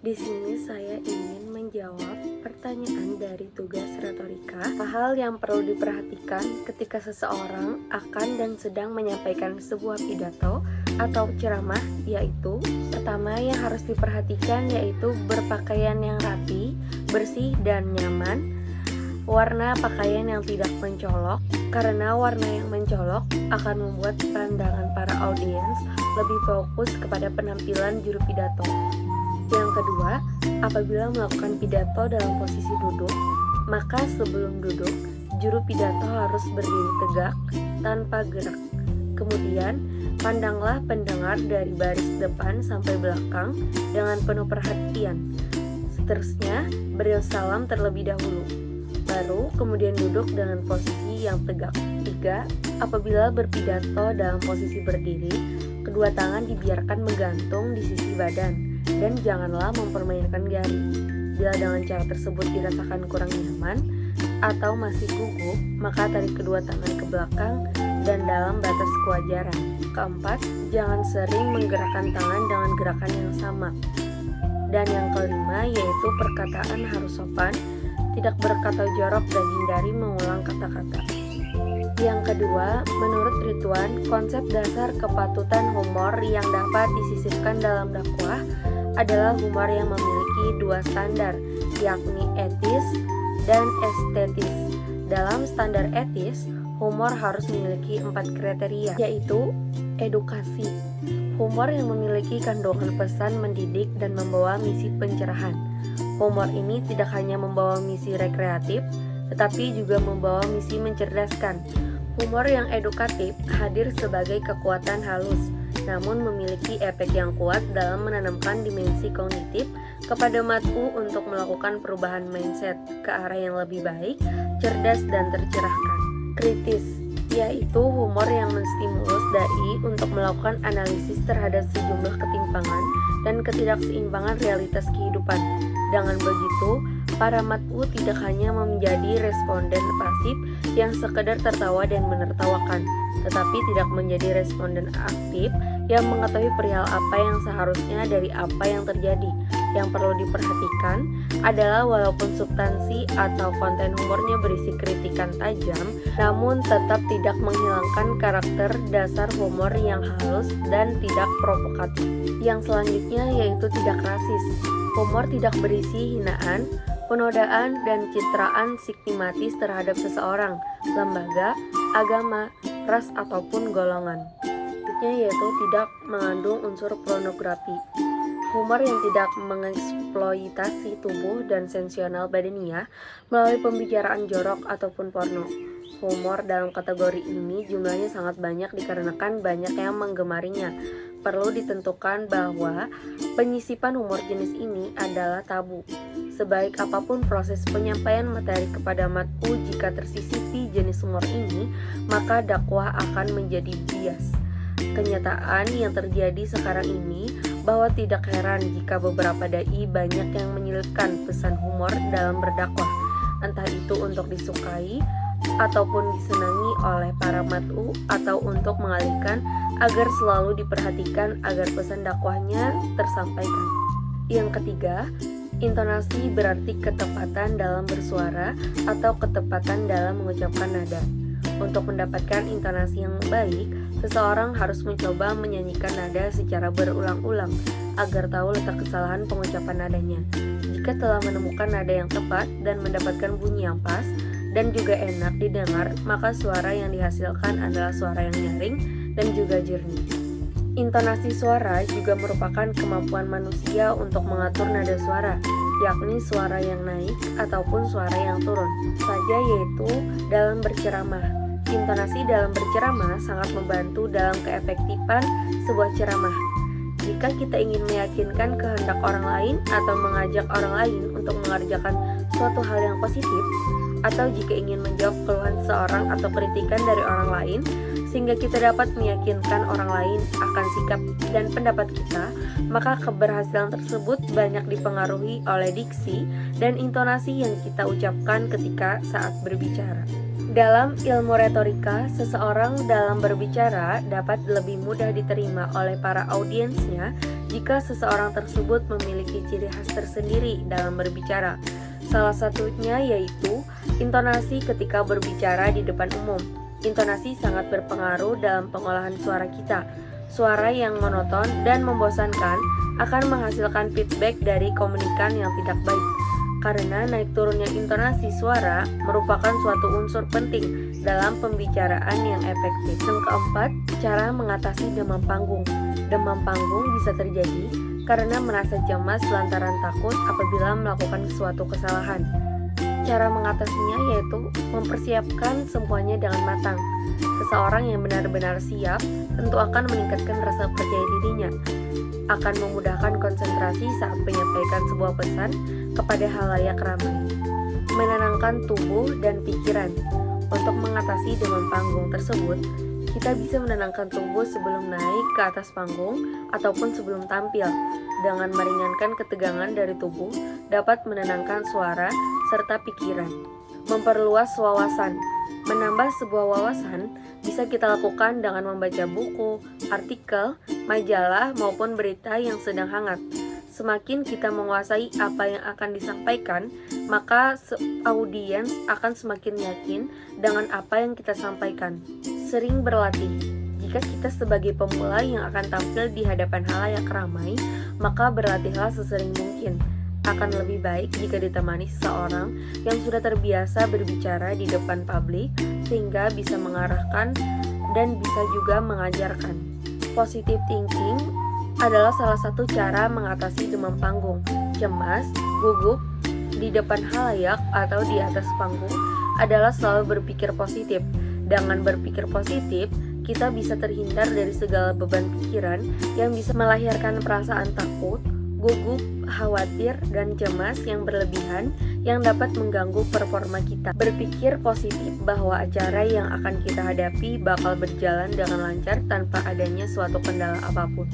Di sini saya ingin menjawab pertanyaan dari tugas retorika. Hal yang perlu diperhatikan ketika seseorang akan dan sedang menyampaikan sebuah pidato atau ceramah, yaitu pertama yang harus diperhatikan yaitu berpakaian yang rapi, bersih dan nyaman. Warna pakaian yang tidak mencolok, karena warna yang mencolok akan membuat pandangan para audiens lebih fokus kepada penampilan juru pidato. Yang kedua, apabila melakukan pidato dalam posisi duduk, maka sebelum duduk, juru pidato harus berdiri tegak tanpa gerak. Kemudian, pandanglah pendengar dari baris depan sampai belakang dengan penuh perhatian. Seterusnya, beri salam terlebih dahulu. Baru kemudian duduk dengan posisi yang tegak. 3. Apabila berpidato dalam posisi berdiri, kedua tangan dibiarkan menggantung di sisi badan dan janganlah mempermainkan jari. Bila dengan cara tersebut dirasakan kurang nyaman atau masih gugup, maka tarik kedua tangan ke belakang dan dalam batas kewajaran. Keempat, jangan sering menggerakkan tangan dengan gerakan yang sama. Dan yang kelima yaitu perkataan harus sopan, tidak berkata jorok dan hindari mengulang kata-kata. Yang kedua, menurut Ridwan, konsep dasar kepatutan humor yang dapat disisipkan dalam dakwah adalah humor yang memiliki dua standar, yakni etis dan estetis. Dalam standar etis, humor harus memiliki 4 kriteria, yaitu edukasi. Humor yang memiliki kandungan pesan mendidik dan membawa misi pencerahan. Humor ini tidak hanya membawa misi rekreatif, tetapi juga membawa misi mencerdaskan. Humor yang edukatif hadir sebagai kekuatan halus, namun memiliki efek yang kuat dalam menanamkan dimensi kognitif kepada mat'u untuk melakukan perubahan mindset ke arah yang lebih baik, cerdas, dan tercerahkan. Kritis, yaitu humor yang menstimulus dai untuk melakukan analisis terhadap sejumlah ketimpangan dan ketidakseimbangan realitas kehidupan. Dengan begitu, para mat'u tidak hanya menjadi responden pasif yang sekedar tertawa dan menertawakan, tetapi tidak menjadi responden aktif yang mengetahui perihal apa yang seharusnya dari apa yang terjadi. Yang perlu diperhatikan adalah walaupun substansi atau konten humornya berisi kritikan tajam, namun tetap tidak menghilangkan karakter dasar humor yang halus dan tidak provokatif. Yang selanjutnya yaitu tidak rasis. Humor tidak berisi hinaan, penodaan, dan citraan stigmatis terhadap seseorang, lembaga, agama, ras, ataupun golongan. Selanjutnya yaitu tidak mengandung unsur pornografi. Humor yang tidak mengeksploitasi tubuh dan sensual badaniah melalui pembicaraan jorok ataupun porno. Humor dalam kategori ini jumlahnya sangat banyak dikarenakan banyak yang menggemarinya. Perlu ditentukan bahwa penyisipan humor jenis ini adalah tabu. Sebaik apapun proses penyampaian materi kepada mat'u, jika tersisipi jenis humor ini, maka dakwah akan menjadi bias. Kenyataan yang terjadi sekarang ini bahwa tidak heran jika beberapa dai banyak yang menyelipkan pesan humor dalam berdakwah, entah itu untuk disukai ataupun disenangi oleh para mat'u atau untuk mengalihkan agar selalu diperhatikan agar pesan dakwahnya tersampaikan. Yang ketiga, intonasi berarti ketepatan dalam bersuara atau ketepatan dalam mengucapkan nada. Untuk mendapatkan intonasi yang baik, seseorang harus mencoba menyanyikan nada secara berulang-ulang agar tahu letak kesalahan pengucapan nadanya. Jika telah menemukan nada yang tepat dan mendapatkan bunyi yang pas dan juga enak didengar, maka suara yang dihasilkan adalah suara yang nyaring dan juga jernih. Intonasi suara juga merupakan kemampuan manusia untuk mengatur nada suara, yakni suara yang naik ataupun suara yang turun saja, yaitu dalam berceramah. Intonasi dalam berceramah sangat membantu dalam keefektifan sebuah ceramah. Jika kita ingin meyakinkan kehendak orang lain atau mengajak orang lain untuk mengerjakan suatu hal yang positif, atau jika ingin menjawab keluhan seorang atau kritikan dari orang lain, sehingga kita dapat meyakinkan orang lain akan sikap dan pendapat kita, maka keberhasilan tersebut banyak dipengaruhi oleh diksi dan intonasi yang kita ucapkan ketika saat berbicara. Dalam ilmu retorika, seseorang dalam berbicara dapat lebih mudah diterima oleh para audiensnya jika seseorang tersebut memiliki ciri khas tersendiri dalam berbicara. Salah satunya yaitu intonasi ketika berbicara di depan umum. Intonasi sangat berpengaruh dalam pengolahan suara kita. Suara yang monoton dan membosankan akan menghasilkan feedback dari komunikan yang tidak baik. Karena naik turunnya intonasi suara merupakan suatu unsur penting dalam pembicaraan yang efektif. Yang keempat, cara mengatasi demam panggung. Demam panggung bisa terjadi karena merasa cemas lantaran takut apabila melakukan suatu kesalahan. Cara mengatasinya yaitu mempersiapkan semuanya dengan matang. Seseorang yang benar-benar siap tentu akan meningkatkan rasa percaya dirinya, akan memudahkan konsentrasi saat menyampaikan sebuah pesan kepada halayak ramai. Menenangkan tubuh dan pikiran. Untuk mengatasi demam panggung tersebut, kita bisa menenangkan tubuh sebelum naik ke atas panggung ataupun sebelum tampil. Dengan meringankan ketegangan dari tubuh, dapat menenangkan suara serta pikiran. Memperluas wawasan. Menambah sebuah wawasan bisa kita lakukan dengan membaca buku, artikel, majalah, maupun berita yang sedang hangat. Semakin kita menguasai apa yang akan disampaikan, maka audiens akan semakin yakin dengan apa yang kita sampaikan. Sering berlatih. Jika kita sebagai pemula yang akan tampil di hadapan halayak ramai, maka berlatihlah sesering mungkin. Akan lebih baik jika ditemani seseorang yang sudah terbiasa berbicara di depan publik, sehingga bisa mengarahkan dan bisa juga mengajarkan. Positive thinking adalah salah satu cara mengatasi demam panggung. Cemas, gugup di depan halayak atau di atas panggung adalah selalu berpikir positif. Dengan berpikir positif, kita bisa terhindar dari segala beban pikiran yang bisa melahirkan perasaan takut, gugup, khawatir, dan cemas yang berlebihan yang dapat mengganggu performa kita. Berpikir positif bahwa acara yang akan kita hadapi bakal berjalan dengan lancar tanpa adanya suatu kendala apapun.